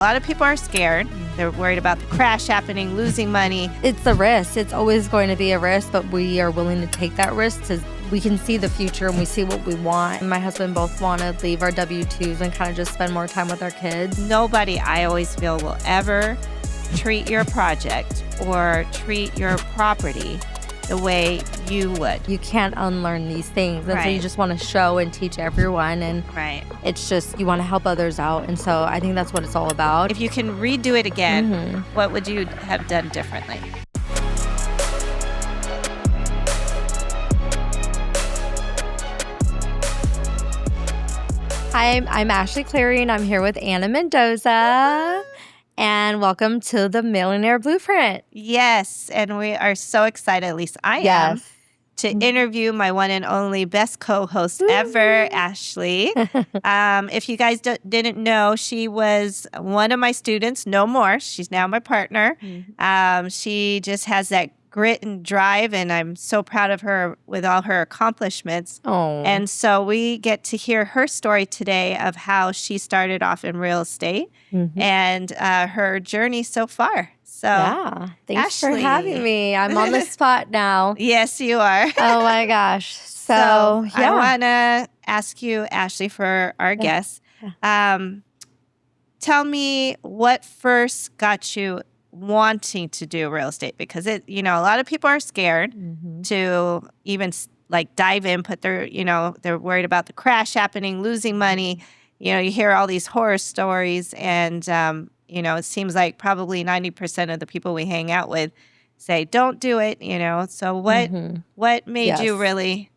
A lot of people are scared. They're worried about the crash happening, losing money. It's a risk. It's always going to be a risk, but we are willing to take that risk because we can see the future and we see what we want. My husband both want to leave our W-2s and kind of just spend more time with our kids. Nobody, I always feel, will ever treat your project or treat your property the way you would. You can't unlearn these things. And Right. so you just want to show and teach everyone. And Right. it's just, you want to help others out. And so I think that's what it's all about. If you can redo it again, what would you have done differently? Hi, I'm Ashley Cleary, and I'm here with Anna Mendoza. And welcome to the Millionaire Blueprint. Yes, and we are so excited, at least I am, to interview my one and only best co-host ever, Ashley. If you guys didn't know, she was one of my students, no more. She's now my partner. She just has that grit and drive, and I'm so proud of her with all her accomplishments. Oh. And so we get to hear her story today of how she started off in real estate and her journey so far. So Yeah. Thanks for Ashley. having me. I'm on the spot now. Yes, you are. Oh my gosh. So I yeah. want to ask you, Ashley, for our guests, tell me what first got you wanting to do real estate, because a lot of people are scared to even like dive in, put their, they're worried about the crash happening, losing money. You hear all these horror stories, and it seems like probably 90% of the people we hang out with say, don't do it, So what made you really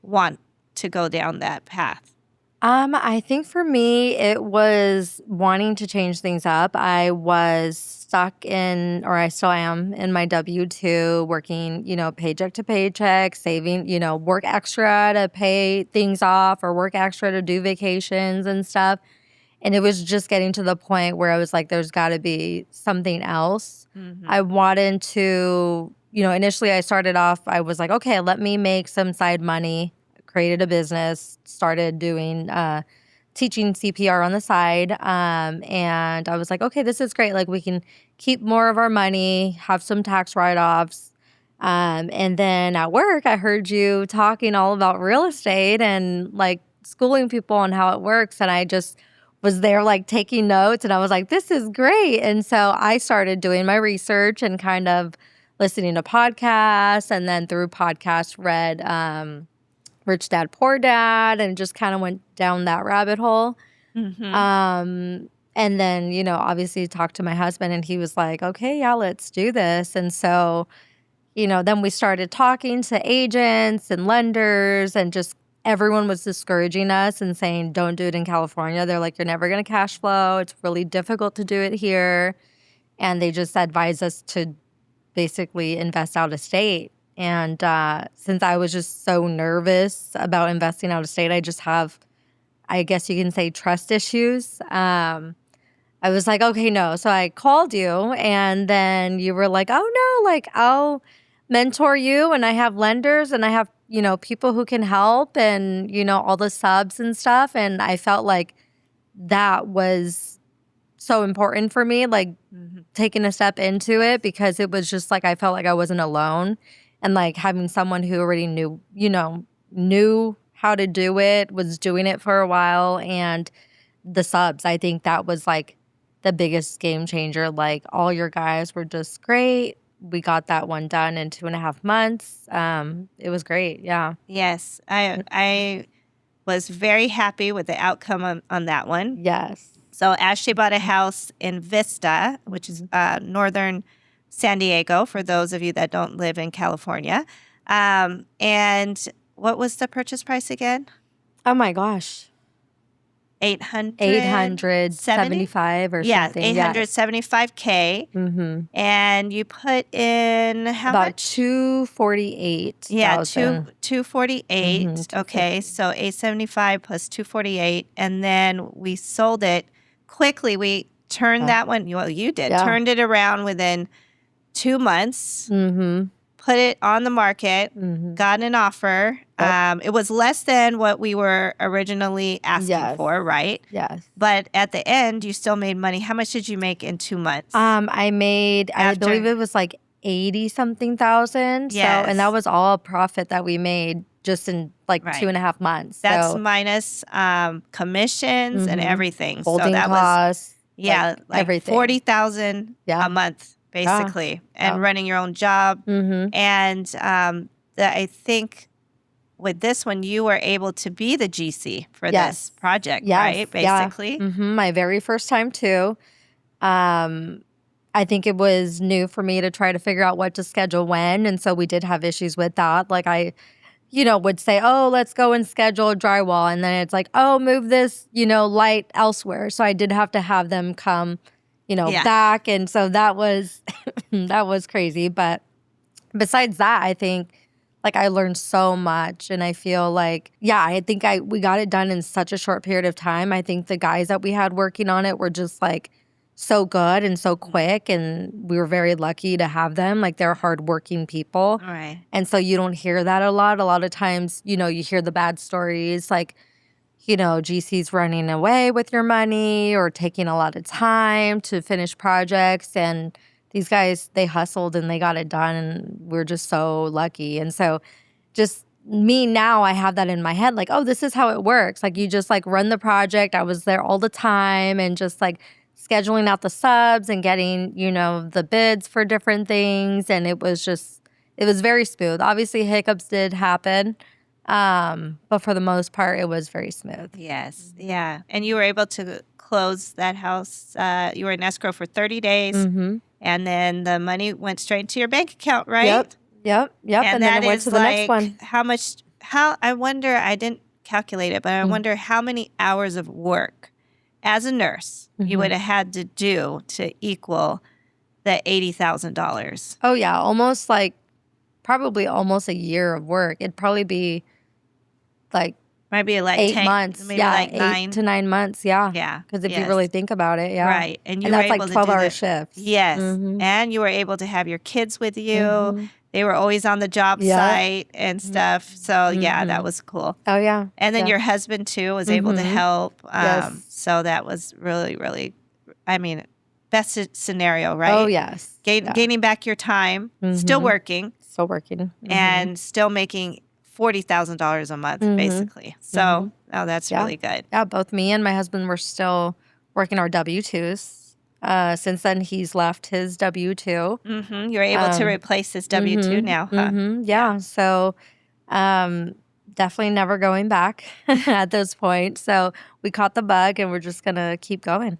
want to go down that path? I think for me, it was wanting to change things up. I was stuck in, or I still am, in my W-2, working, paycheck to paycheck, saving, work extra to pay things off or work extra to do vacations and stuff. And it was just getting to the point where I was like, there's got to be something else. I wanted to, initially I started off, I was like, okay, let me make some side money. Created a business, started doing teaching CPR on the side, and I was like, okay, this is great. Like, we can keep more of our money, have some tax write-offs, and then at work, I heard you talking all about real estate and like schooling people on how it works, and I just was there like taking notes, and I was like, this is great. And so I started doing my research and kind of listening to podcasts, and then through podcasts read Rich Dad, Poor Dad, and just kind of went down that rabbit hole. And then, obviously talked to my husband, and he was like, okay, yeah, let's do this. And so, then we started talking to agents and lenders, and just everyone was discouraging us and saying, don't do it in California. They're like, you're never going to cash flow. It's really difficult to do it here. And they just advised us to basically invest out of state. And since I was just so nervous about investing out of state, I just have, I guess you can say, trust issues. I was like, okay, no. So I called you, and then you were like, oh, no, like I'll mentor you, and I have lenders, and I have, people who can help, and, all the subs and stuff. And I felt like that was so important for me, like taking a step into it, because it was just like I felt like I wasn't alone. And like having someone who already knew how to do it, was doing it for a while. And the subs, I think that was like the biggest game changer. Like, all your guys were just great. We got that one done in 2.5 months. It was great. Yeah. Yes, I was very happy with the outcome on that one. Yes. So Ashley bought a house in Vista, which is northern San Diego, for those of you that don't live in California. And what was the purchase price again? Oh my gosh. 875 or something. Yeah, $875K. And you put in how About much? $248,000. Yeah, 248. Okay, 248. so 875 plus 248, and then we sold it quickly. We turned that one. Well, you did. Yeah. Turned it around within 2 months. Put it on the market. Got an offer. It was less than what we were originally asking Yes. for, right? Yes. But at the end, you still made money. How much did you make in 2 months? I made, I After- believe it was like 80 something thousand. Yes. So, and that was all profit that we made just in like Right. 2.5 months. That's so, minus commissions and everything. holding so that costs. was like everything. 40,000 Yeah. a month, basically, and Yeah. running your own job. Mm-hmm. And I think with this one, you were able to be the GC for Yes. this project, Yes. right? Basically. Yeah. My very first time too. I think it was new for me to try to figure out what to schedule when. And so we did have issues with that. Like I, would say, oh, let's go and schedule drywall. And then it's like, oh, move this, light elsewhere. So I did have to have them come, Yeah. back. And so that was, that was crazy. But besides that, I think like I learned so much. And I feel like, I think we got it done in such a short period of time. I think the guys that we had working on it were just like so good and so quick, and we were very lucky to have them. Like they're hardworking people. All right. And so you don't hear that a lot. A lot of times, you hear the bad stories like, GC's running away with your money or taking a lot of time to finish projects. And these guys, they hustled and they got it done, and we're just so lucky. And so just me now, I have that in my head, like, oh, this is how it works. Like you just like run the project. I was there all the time and just like scheduling out the subs and getting, the bids for different things. And it was very smooth. Obviously, hiccups did happen. But for the most part, it was very smooth. Yes. Yeah. And you were able to close that house. You were in escrow for 30 days. Mm-hmm. And then the money went straight to your bank account, right? Yep. And then it went to the next one. I wonder, I didn't calculate it, but I wonder how many hours of work as a nurse you would have had to do to equal the $80,000. Oh, yeah. Probably almost a year of work. It'd probably be like maybe like 8 months. Maybe like 8 to 9 months. Yeah. Yeah. Because if you really think about it, yeah. Right. And that's like 12-hour shifts. Yes. And you were able to have your kids with you. They were always on the job site and stuff. So, that was cool. Oh, yeah. And then your husband, too, was able to help. Yes. So that was really, really, best scenario, right? Oh, yes. Gaining back your time, still working. Still working. And still making $40,000 a month, basically. So, that's really good. Yeah, both me and my husband were still working our W-2s. Since then, he's left his W-2. You're able to replace his W-2 now, huh? Yeah. So definitely never going back at this point. So we caught the bug, and we're just going to keep going.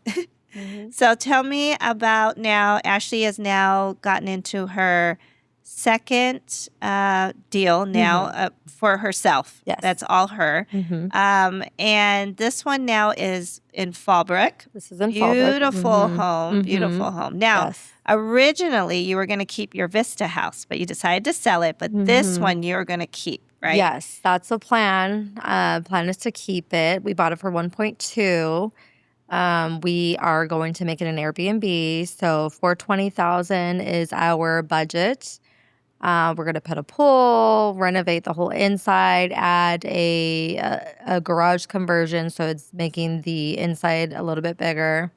So tell me about now. Ashley has now gotten into her second deal now for herself. Yes. That's all her. And this one now is in Fallbrook. This is in Fallbrook. Beautiful home. Now, originally you were going to keep your Vista house, but you decided to sell it. But this one you're going to keep, right? Yes, that's the plan. Plan is to keep it. We bought it for 1.2. We are going to make it an Airbnb. So $420,000 is our budget. We're going to put a pool, renovate the whole inside, add a garage conversion, so it's making the inside a little bit bigger.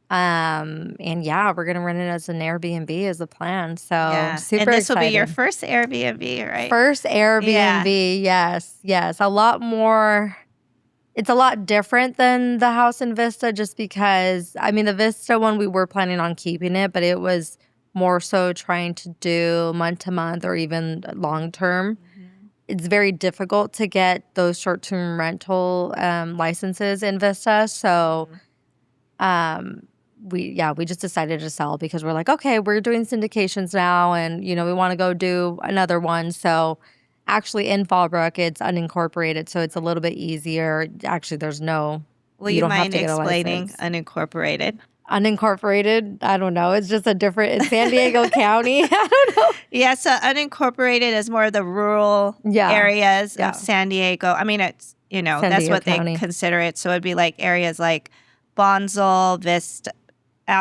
And we're going to run it as an Airbnb as a plan. So super and this excited. will be your first Airbnb, right? First Airbnb, yes. A lot more. It's a lot different than the house in Vista, just because the Vista one we were planning on keeping it, but it was more so trying to do month to month or even long term. It's very difficult to get those short term rental licenses in Vista. So we just decided to sell because we're like, okay, we're doing syndications now, and we want to go do another one. So actually in Fallbrook, it's unincorporated, so it's a little bit easier. Actually, there's no. Will you mind explaining unincorporated? Unincorporated, I don't know. It's just it's San Diego County. I don't know. Yeah, so unincorporated is more of the rural areas of San Diego. It's, that's what County. They consider it. So it'd be like areas like Bonsall, Vista,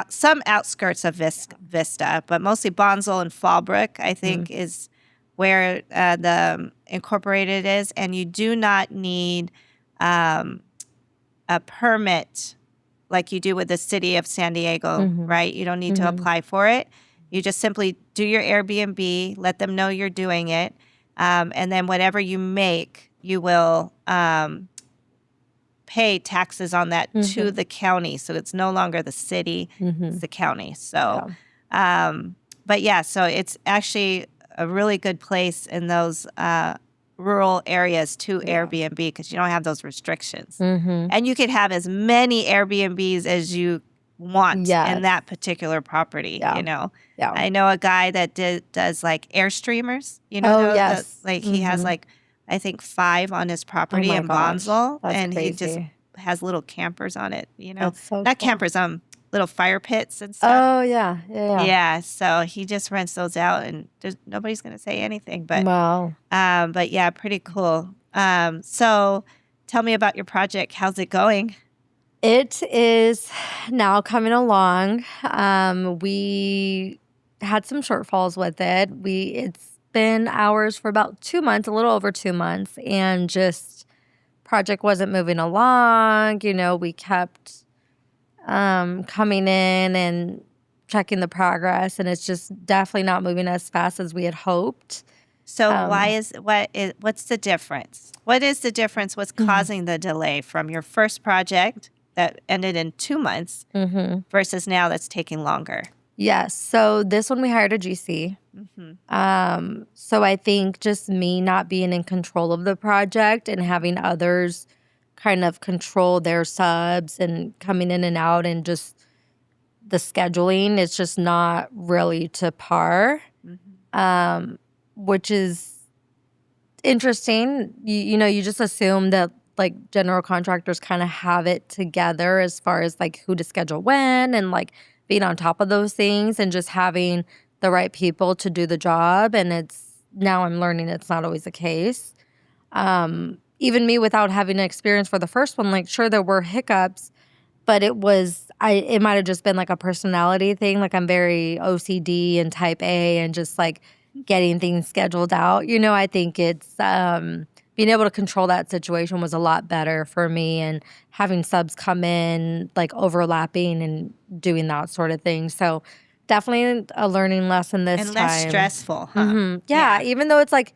some outskirts of Vista, but mostly Bonsall and Fallbrook, I think, is where the incorporated is, and you do not need a permit like you do with the city of San Diego, right? You don't need to apply for it. You just simply do your Airbnb, let them know you're doing it, and then whatever you make, you will pay taxes on that to the county. So it's no longer the city, it's the county. So, but yeah, so it's actually a really good place in those rural areas to Airbnb because you don't have those restrictions. And you could have as many Airbnbs as you want in that particular property, you know. I know a guy that does like Airstreamers, you know, he has like, I think 5 on his property in Bonzel, and crazy. He just has little campers on it, you know. That's so not cool. Campers, little fire pits and stuff. Oh yeah. Yeah, so he just rents those out, and nobody's gonna say anything. But but yeah, pretty cool. So tell me about your project. How's it going? It is now coming along. We had some shortfalls with it. It's been ours for about 2 months, a little over 2 months, and just project wasn't moving along. You know, we kept coming in and checking the progress, and it's just definitely not moving as fast as we had hoped. So what's the difference? What is the difference? What's causing the delay from your first project that ended in 2 months versus now that's taking longer? Yes. So this one we hired a GC. So I think just me not being in control of the project and having others kind of control their subs and coming in and out, and just the scheduling is just not really to par, which is interesting. You know, you just assume that like general contractors kind of have it together as far as like who to schedule when and like being on top of those things and just having the right people to do the job. And now I'm learning it's not always the case. Even me without having an experience for the first one, like sure there were hiccups, but it might have just been like a personality thing. Like I'm very OCD and type A and just like getting things scheduled out. You know, I think it's being able to control that situation was a lot better for me, and having subs come in like overlapping and doing that sort of thing. So definitely a learning lesson this time. And less stressful, huh? Yeah, even though it's like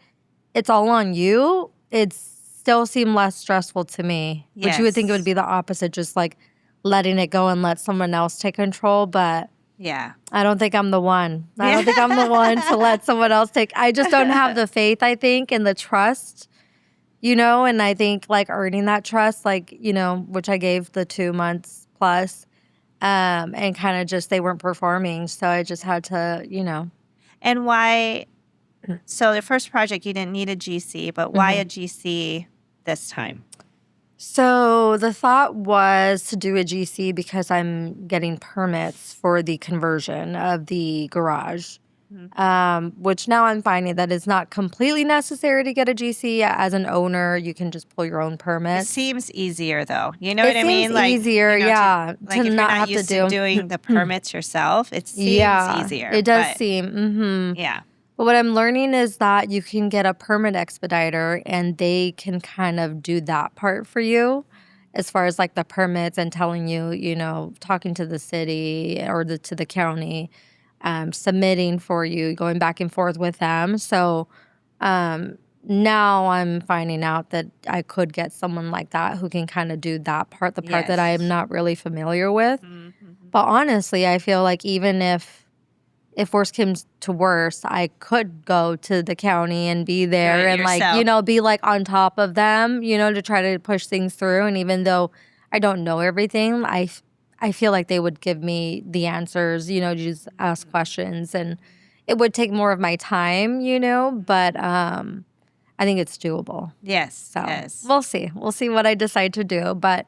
it's all on you, it still seemed less stressful to me. Which you would think it would be the opposite, just like letting it go and let someone else take control. But I don't think I'm the one. I don't think I'm the one to let someone else take. I just don't have the faith, I think, and the trust, you know. And I think like earning that trust, like, you know, which I gave the 2 months plus, and kind of just they weren't performing. So I just had to, you know. And why? So the first project you didn't need a GC, but why a GC this time? So the thought was to do a GC because I'm getting permits for the conversion of the garage, which now I'm finding that it's not completely necessary to get a GC. As an owner, you can just pull your own permits. It seems easier, though. You know what I mean? It seems easier, you know, yeah. Like if you're not used to doing the permits yourself, it seems easier. It does seem. Yeah. But what I'm learning is that you can get a permit expediter, and they can kind of do that part for you as far as like the permits and telling you, you know, talking to the city or to the county, submitting for you, going back and forth with them. So now I'm finding out that I could get someone like that who can kind of do that part, the part that I am not really familiar with. But honestly, I feel like even if worse comes to worse, I could go to the county and be there and like, you know, be like on top of them, you know, to try to push things through. And even though I don't know everything, I feel like they would give me the answers, you know, just ask questions, and it would take more of my time, you know, but I think it's doable. Yes. So we'll see. We'll see what I decide to do. But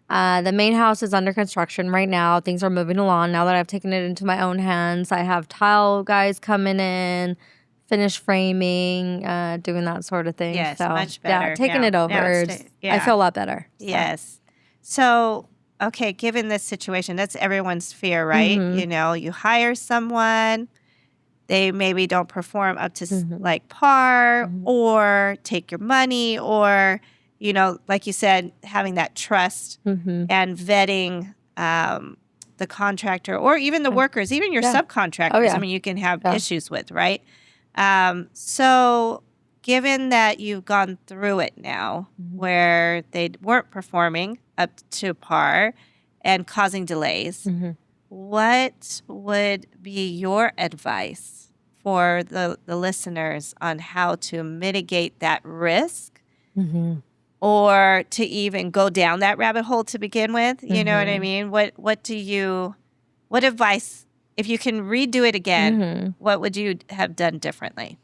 the main house is under construction right now. Things are moving along now that I've taken it into my own hands. I have tile guys coming in, finish framing, doing that sort of thing. Yes, so, much better. Yeah, taking it over. I feel a lot better. So. Yes. So, okay, given this situation, that's everyone's fear, right? You know, you hire someone, they maybe don't perform up to like par or take your money or, you know, like you said, having that trust and vetting the contractor or even the workers, even your subcontractors. I mean, you can have issues with, right? So given that you've gone through it now where they weren't performing up to par and causing delays, what would be your advice for the listeners on how to mitigate that risk or to even go down that rabbit hole to begin with? You know what I mean? What advice, if you can redo it again, what would you have done differently?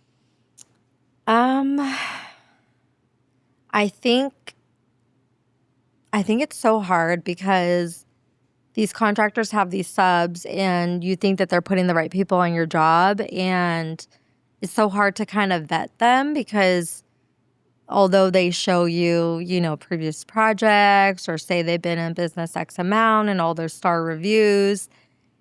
I think it's so hard because these contractors have these subs and you think that they're putting the right people on your job, and it's so hard to kind of vet them because although they show you, you know, previous projects or say they've been in business X amount and all their star reviews,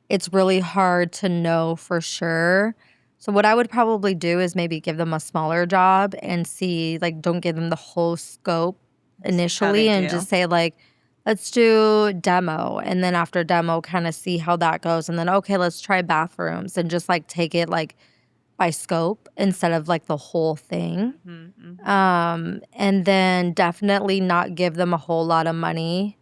it's really hard to know for sure. So what I would probably do is maybe give them a smaller job and see, like, don't give them the whole scope initially and just say, like, let's do demo. And then after demo, kind of see how that goes. And then, okay, let's try bathrooms and just like take it like by scope instead of like the whole thing. And then definitely not give them a whole lot of money.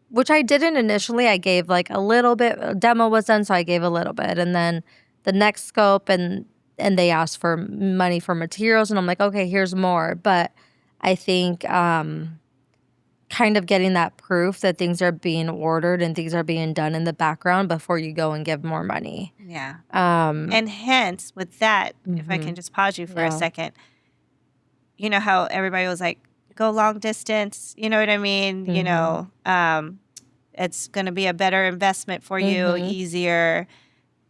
Which I didn't initially. I gave like a little bit. Demo was done, so I gave a little bit. And then the next scope and they asked for money for materials. And I'm like, okay, here's more. But I think kind of getting that proof that things are being ordered and things are being done in the background before you go and give more money. Yeah. And hence, with that, if I can just pause you for a second, you know how everybody was like, go long distance, you know what I mean? You know, it's going to be a better investment for you, easier.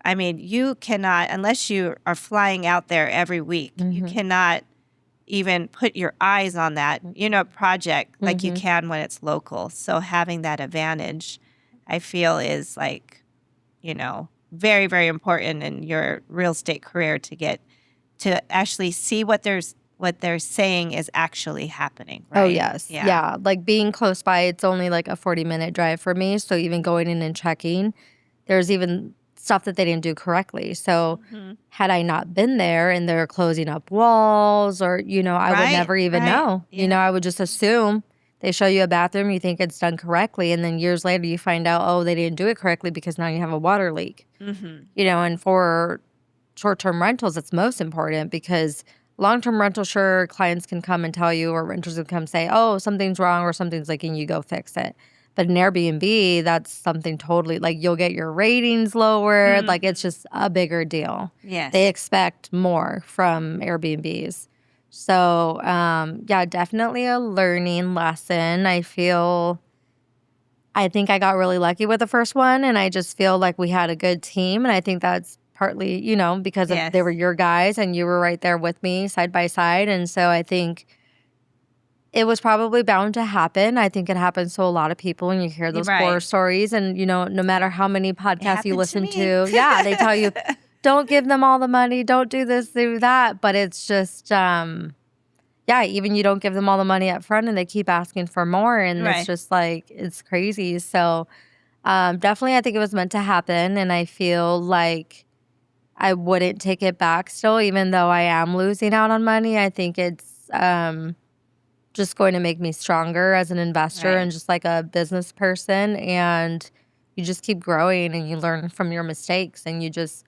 I mean, you cannot, unless you are flying out there every week, you cannot even put your eyes on that, you know, project like you can when it's local. So having that advantage, I feel is like, you know, very, very important in your real estate career to get to actually see what they're saying is actually happening. Right? Oh, yes. Yeah. Like being close by, it's only like a 40-minute drive for me. So even going in and checking, there's even stuff that they didn't do correctly. So had I not been there and they're closing up walls or, you know, I would never even know. Yeah. You know, I would just assume they show you a bathroom, you think it's done correctly. And then years later you find out, oh, they didn't do it correctly because now you have a water leak. You know, and for short-term rentals, it's most important because long-term rental, sure, clients can come and tell you or renters can come say, oh, something's wrong or something's leaking, you go fix it. But in Airbnb, that's something totally, like you'll get your ratings lowered. Like it's just a bigger deal. Yes. They expect more from Airbnbs. So, yeah, definitely a learning lesson. I think I got really lucky with the first one, and I just feel like we had a good team. And I think that's partly, you know, because they were your guys and you were right there with me side by side. And so I think it was probably bound to happen. I think it happens to a lot of people when you hear those horror stories. And, you know, no matter how many podcasts you listen to, they tell you, don't give them all the money, don't do this, do that. But it's just, even you don't give them all the money up front and they keep asking for more. And it's just like, it's crazy. So definitely I think it was meant to happen. And I feel like I wouldn't take it back still, even though I am losing out on money. I think it's just going to make me stronger as an investor and just like a business person. And you just keep growing and you learn from your mistakes and you just,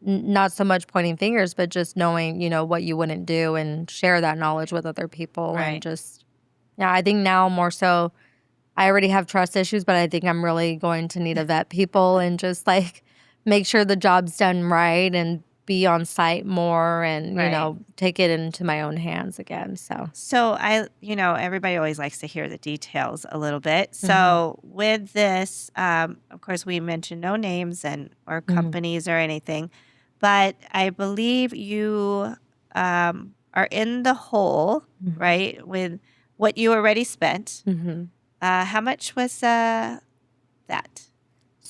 not so much pointing fingers, but just knowing, you know, what you wouldn't do and share that knowledge with other people. And just, I think now more so, I already have trust issues, but I think I'm really going to need to vet people and just like make sure the job's done right and be on site more and, you know, take it into my own hands again. So everybody always likes to hear the details a little bit. So with this, of course, we mentioned no names or companies or anything, but I believe you are in the hole, right, with what you already spent. How much was that?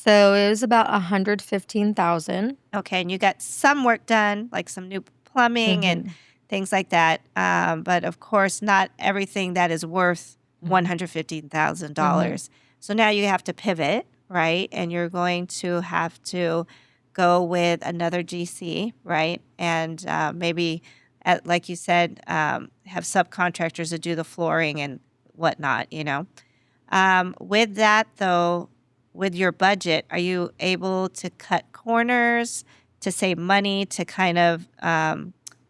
So it was about 115,000. Okay, and you got some work done, like some new plumbing and things like that. But of course, not everything that is worth $115,000. So now you have to pivot, right? And you're going to have to go with another GC, right? And maybe, like you said, have subcontractors to do the flooring and whatnot, With that, though, with your budget, are you able to cut corners to save money to kind of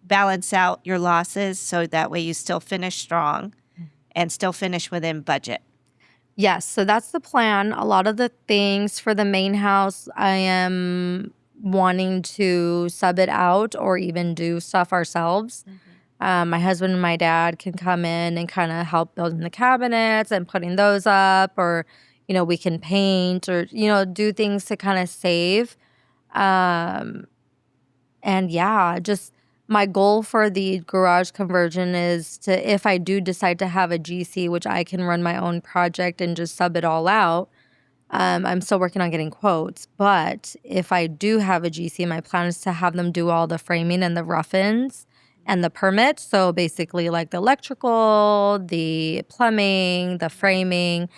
balance out your losses so that way you still finish strong and still finish within budget? Yes, so that's the plan. A lot of the things for the main house, I am wanting to sub it out or even do stuff ourselves. My husband and my dad can come in and kind of help building the cabinets and putting those up, or, we can paint or, do things to kind of save. And yeah, just my goal for the garage conversion is to, if I do decide to have a GC, which I can run my own project and just sub it all out. I'm still working on getting quotes, but if I do have a GC, my plan is to have them do all the framing and the rough-ins and the permits. So basically like the electrical, the plumbing, the framing,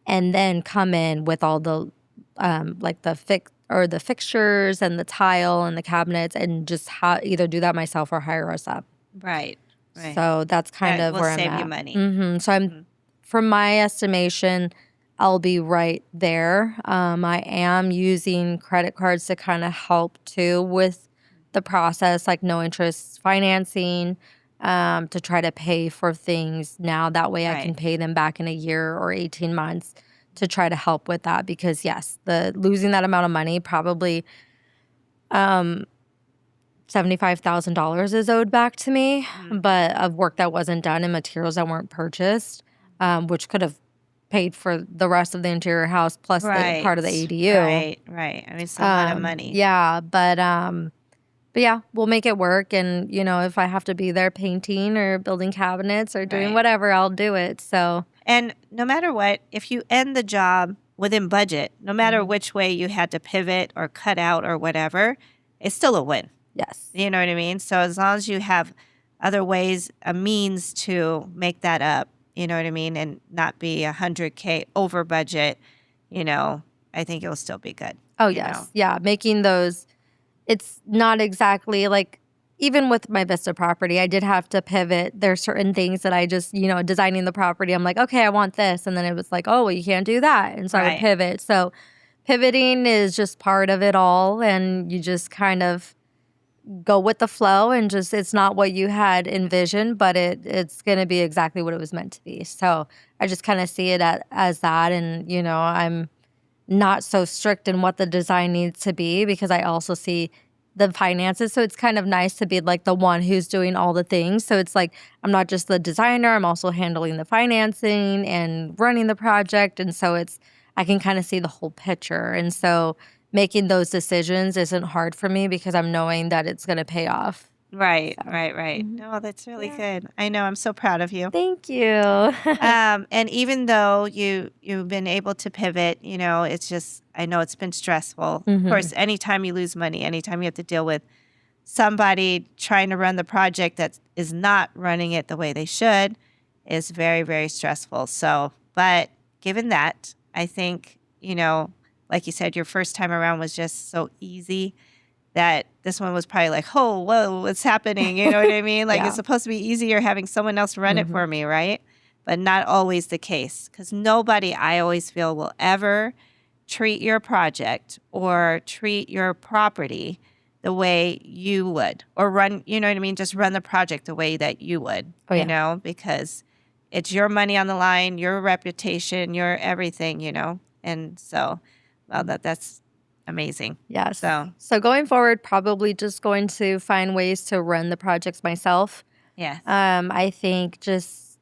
and then come in with all the like the fixtures and the tile and the cabinets, and just either do that myself or hire us up. Right. So that's kind of will where I'm save at. you money. So I'm, from my estimation, I'll be right there. I am using credit cards to kind of help too with the process, like no interest financing, to try to pay for things now. That way I can pay them back in a year or 18 months to try to help with that. Because yes, losing that amount of money, probably $75,000 is owed back to me, but of work that wasn't done and materials that weren't purchased, which could have paid for the rest of the interior house plus the part of the ADU. Right. I mean, it's a lot of money. Yeah, but yeah, we'll make it work. And, if I have to be there painting or building cabinets or doing whatever, I'll do it. So. And no matter what, if you end the job within budget, no matter which way you had to pivot or cut out or whatever, it's still a win. Yes. You know what I mean? So as long as you have other ways, a means to make that up, you know what I mean, and not be $100K over budget, I think it'll still be good. Oh, yes. Yeah, making those, it's not exactly like, even with my Vista property, I did have to pivot. There's certain things that I just, designing the property, I'm like, okay, I want this. And then it was like, oh, well, you can't do that. And so I would pivot. So pivoting is just part of it all. And you just kind of go with the flow, and just, it's not what you had envisioned, but it's going to be exactly what it was meant to be. So I just kind of see it as that. And, I'm not so strict in what the design needs to be, because I also see the finances. So it's kind of nice to be like the one who's doing all the things. So it's like, I'm not just the designer, I'm also handling the financing and running the project. And so I can kind of see the whole picture. And so making those decisions isn't hard for me, because I'm knowing that it's going to pay off. Right. No, that's really good. I know. I'm so proud of you. Thank you. And even though you've been able to pivot, it's just, I know it's been stressful. Of course, anytime you lose money, anytime you have to deal with somebody trying to run the project that is not running it the way they should, is very, very stressful. So, but given that, I think, like you said, your first time around was just so easy that this one was probably like, oh, whoa, what's happening? You know what I mean? Like, it's supposed to be easier having someone else run it for me, right? But not always the case, because nobody, I always feel, will ever treat your project or treat your property the way you would, or run, you know what I mean? Just run the project the way that you would, because it's your money on the line, your reputation, your everything, And so, well, that's amazing. Yeah. So going forward, probably just going to find ways to run the projects myself. Yes. I think just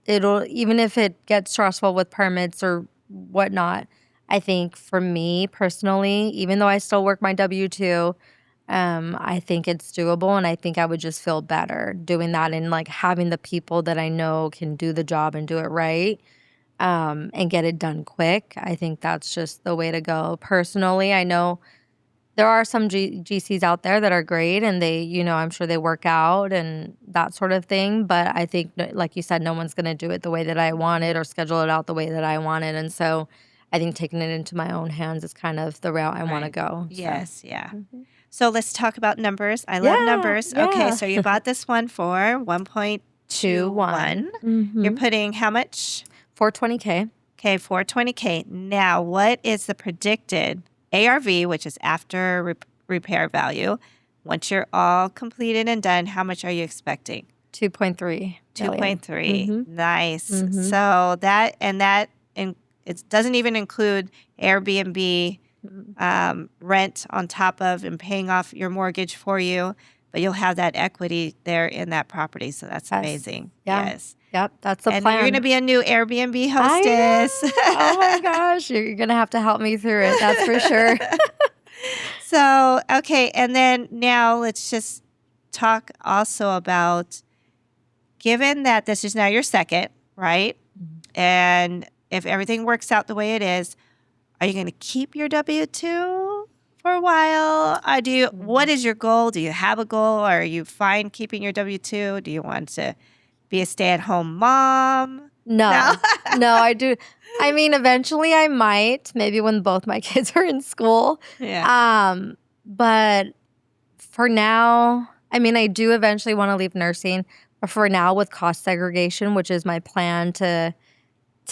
it'll, even if it gets stressful with permits or whatnot, I think for me personally, even though I still work my W-2, I think it's doable, and I think I would just feel better doing that, and like having the people that I know can do the job and do it right. and get it done quick. I think that's just the way to go. Personally, I know there are some GCs out there that are great, and they, I'm sure they work out and that sort of thing. But I think, like you said, no one's going to do it the way that I want it or schedule it out the way that I want it. And so I think taking it into my own hands is kind of the route I want to go. Yes, yeah. Mm-hmm. So let's talk about numbers. I love numbers. Yeah. Okay, so you bought this one for 1.21. Mm-hmm. You're putting how much? $420K. Okay, $420K. Now, what is the predicted ARV, which is after repair value? Once you're all completed and done, how much are you expecting? 2.3. 2.3. Mm-hmm. Nice. Mm-hmm. So it doesn't even include Airbnb rent on top of and paying off your mortgage for you, but you'll have that equity there in that property. So that's amazing. Yeah. Yes. Yep, that's the and plan. You're going to be a new Airbnb hostess. Oh my gosh, you're going to have to help me through it. That's for sure. So, okay. And then now let's just talk also about, given that this is now your second, right? Mm-hmm. And if everything works out the way it is, are you going to keep your W-2 for a while? What is your goal? Do you have a goal? Or are you fine keeping your W-2? Do you want to be a stay-at-home mom? No, I do. I mean, eventually I might, maybe when both my kids are in school. Yeah. But for now, I mean, I do eventually want to leave nursing. But for now, with cost segregation, which is my plan to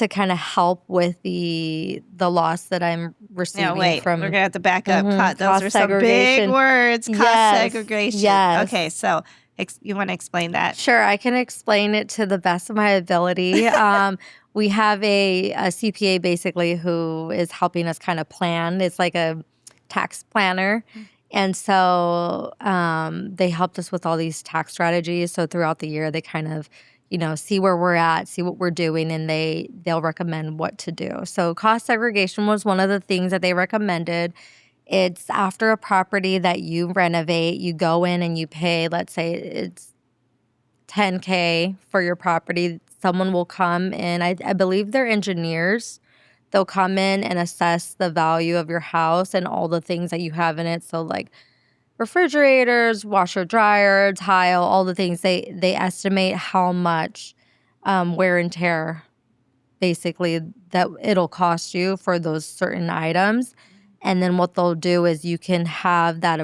kind of help with the loss that I'm receiving from. We're gonna have to back up. Mm-hmm, those are some big words. Cost segregation. Yes. Okay, so you want to explain that? Sure, I can explain it to the best of my ability. We have a CPA basically who is helping us kind of plan. It's like a tax planner. And so they helped us with all these tax strategies. So throughout the year, they kind of see where we're at, see what we're doing, and they'll recommend what to do. So cost segregation was one of the things that they recommended. It's after a property that you renovate, you go in and you pay, let's say it's $10K for your property. Someone will come in, I believe they're engineers. They'll come in and assess the value of your house and all the things that you have in it. So like refrigerators, washer, dryer, tile, all the things. They estimate how much wear and tear basically that it'll cost you for those certain items. And then what they'll do is you can have that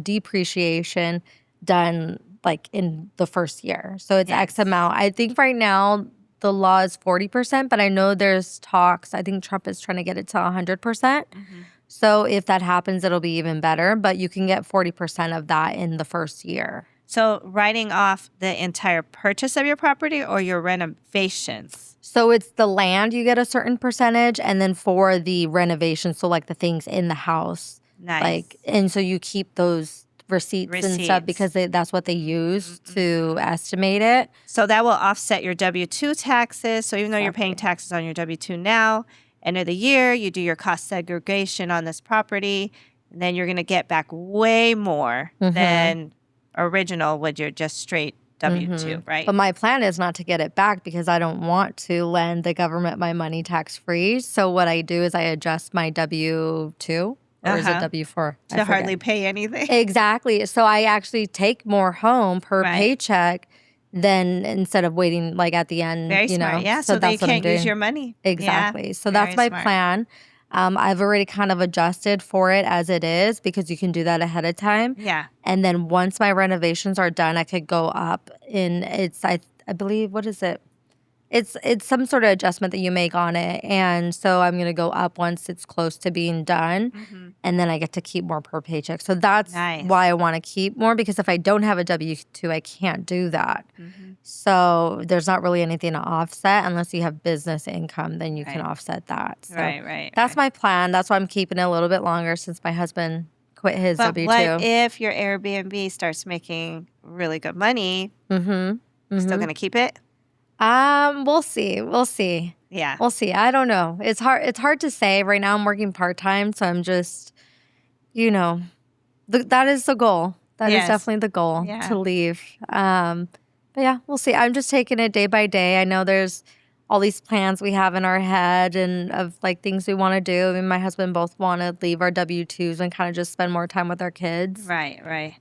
depreciation done like in the first year. So it's X amount. I think right now the law is 40%, but I know there's talks. I think Trump is trying to get it to 100%. Mm-hmm. So if that happens, it'll be even better. But you can get 40% of that in the first year. So writing off the entire purchase of your property or your renovations? So it's the land, you get a certain percentage, and then for the renovation, so like the things in the house. Nice. And so you keep those receipts and stuff because that's what they use to estimate it. So that will offset your W-2 taxes. So even though you're paying taxes on your W-2 now, end of the year, you do your cost segregation on this property, and then you're going to get back way more than original with your just straight W-2, right? But my plan is not to get it back because I don't want to lend the government my money tax-free. So what I do is I adjust my W-2. Or is it W-4? To hardly pay anything. Exactly. So I actually take more home per paycheck than instead of waiting like at the end. Very smart. Yeah, so they can't use your money. Exactly. Yeah, so that's my plan. I've already kind of adjusted for it as it is because you can do that ahead of time. Yeah. And then once my renovations are done, I could go up in I believe, what is it? It's some sort of adjustment that you make on it. And so I'm going to go up once it's close to being done. Mm-hmm. And then I get to keep more per paycheck. So that's why I want to keep more, because if I don't have a W-2, I can't do that. Mm-hmm. So there's not really anything to offset unless you have business income, then you can offset that. So that's my plan. That's why I'm keeping it a little bit longer since my husband quit his W-2. What if your Airbnb starts making really good money? Mm-hmm. Still going to keep it? We'll see. Yeah. We'll see. I don't know. It's hard to say. Right now I'm working part-time, so I'm just, that is the goal. That is definitely the goal to leave. But yeah, we'll see. I'm just taking it day by day. I know there's all these plans we have in our head and of like things we want to do. Me and my husband both want to leave our W-2s and kind of just spend more time with our kids. Right.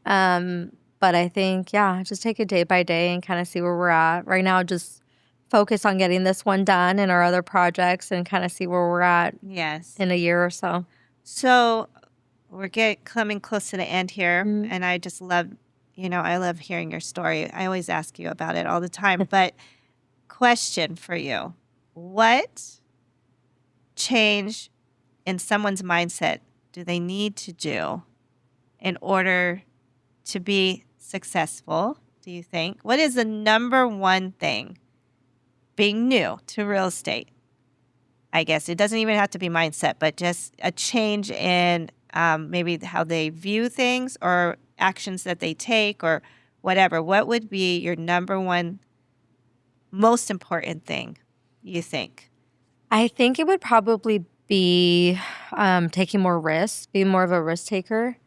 But I think, just take it day by day and kind of see where we're at. Right now, just focus on getting this one done and our other projects and kind of see where we're at in a year or so. So we're coming close to the end here, and I just love, I love hearing your story. I always ask you about it all the time, but question for you. What change in someone's mindset do they need to do in order to be successful, do you think? What is the number one thing being new to real estate? I guess it doesn't even have to be mindset, but just a change in maybe how they view things or actions that they take or whatever. What would be your number one most important thing, you think? I think it would probably be taking more risks, being more of a risk taker.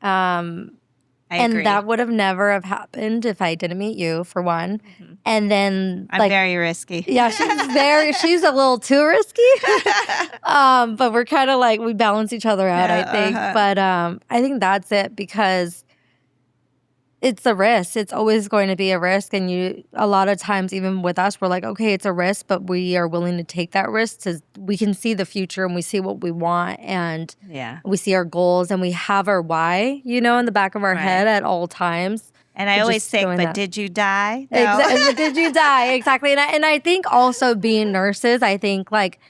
I agree. And that would have never have happened if I didn't meet you, for one. Mm-hmm. And then I'm very risky. Yeah, she's a little too risky. But we're kind of like, we balance each other out, I think. But I think that's it, because it's a risk. It's always going to be a risk. And a lot of times, even with us, we're like, okay, it's a risk, but we are willing to take that risk because we can see the future and we see what we want and we see our goals and we have our why, in the back of our head at all times. And I always think, but did you die? No. Exactly. Did you die? Exactly. And I think also being nurses, I think like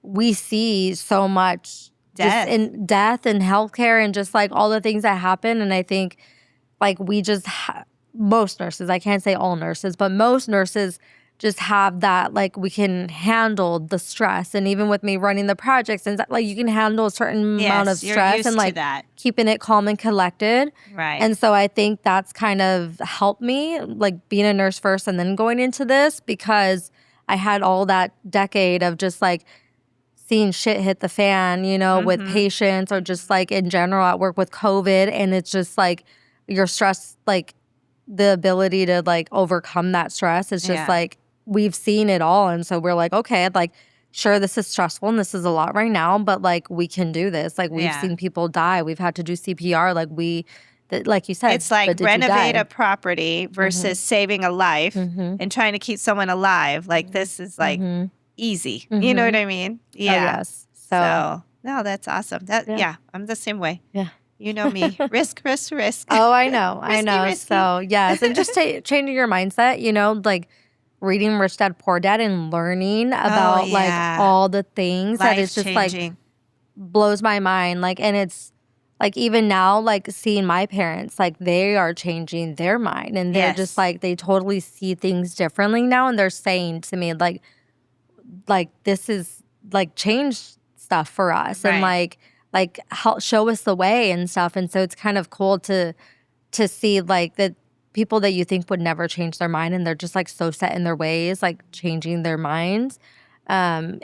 we see so much just in death and healthcare and just like all the things that happen. And I think like we just, most nurses, I can't say all nurses, but most nurses just have that, like we can handle the stress. And even with me running the projects, and like you can handle a certain amount of stress and like keeping it calm and collected. Right. And so I think that's kind of helped me, like being a nurse first and then going into this, because I had all that decade of just like seeing shit hit the fan, with patients or just like in general at work with COVID. And it's just like, your stress, like the ability to like overcome that stress is just like, we've seen it all. And so we're like, okay, like, sure, this is stressful and this is a lot right now, but like we can do this. Like we've seen people die. We've had to do CPR. Like you said, it's like renovate a property versus saving a life and trying to keep someone alive. Like this is like easy. You know what I mean? Yeah. Oh, yes. So no, that's awesome. I'm the same way. Yeah. You know me. Risk. Oh, I know. Risky. So, yes. And just changing your mindset, like reading Rich Dad, Poor Dad and learning about like all the things that it's just like blows my mind. Like, and it's like even now, like seeing my parents, like they are changing their mind and they're just like, they totally see things differently now. And they're saying to me like this is like change stuff for us. And like help show us the way and stuff. And so it's kind of cool to see like the people that you think would never change their mind and they're just like so set in their ways, like changing their minds. And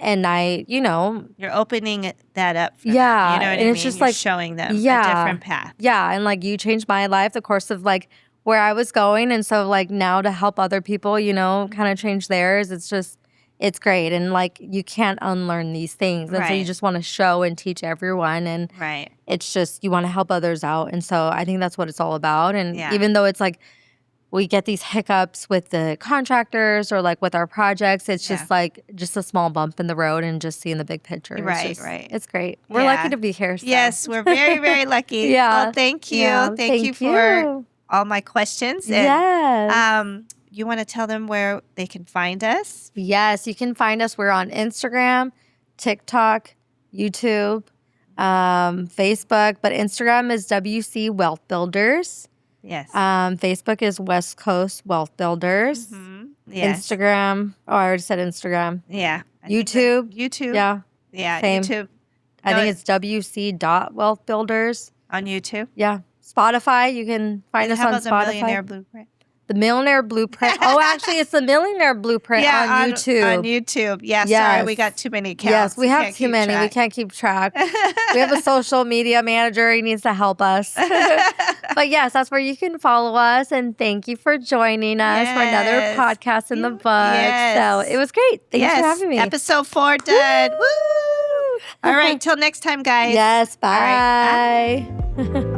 you're opening that up for them. You know what and I it's mean? just you're like showing them a different path. And like you changed my life, the course of like where I was going. And so like now to help other people, kind of change theirs, it's great. And like you can't unlearn these things. And so you just want to show and teach everyone. And it's just you want to help others out. And so I think that's what it's all about. And even though it's like we get these hiccups with the contractors or like with our projects, it's just like just a small bump in the road and just seeing the big picture. It's great. We're lucky to be here. So. Yes, we're very, very lucky. Well, thank you. Thank you for all my questions. And, you want to tell them where they can find us? Yes, you can find us. We're on Instagram, TikTok, YouTube, Facebook, but Instagram is WC Wealth Builders. Yes. Facebook is West Coast Wealth Builders. Yes. Instagram. Oh, I already said Instagram. Yeah. YouTube. Yeah. Same. YouTube. I think it's WC.wealthbuilders. On YouTube. Yeah. Spotify. You can find us on Spotify. Millionaire Blueprint? The Millionaire Blueprint. Oh, actually, it's the Millionaire Blueprint on YouTube. On YouTube. Yeah, sorry, we got too many accounts. Yes, we have too many. We can't keep track. We have a social media manager. He needs to help us. But yes, that's where you can follow us. And thank you for joining us for another podcast in the book. So it was great. Thanks for having me. Episode 4 done. Woo! All right, till next time, guys. Yes, bye. All right, bye.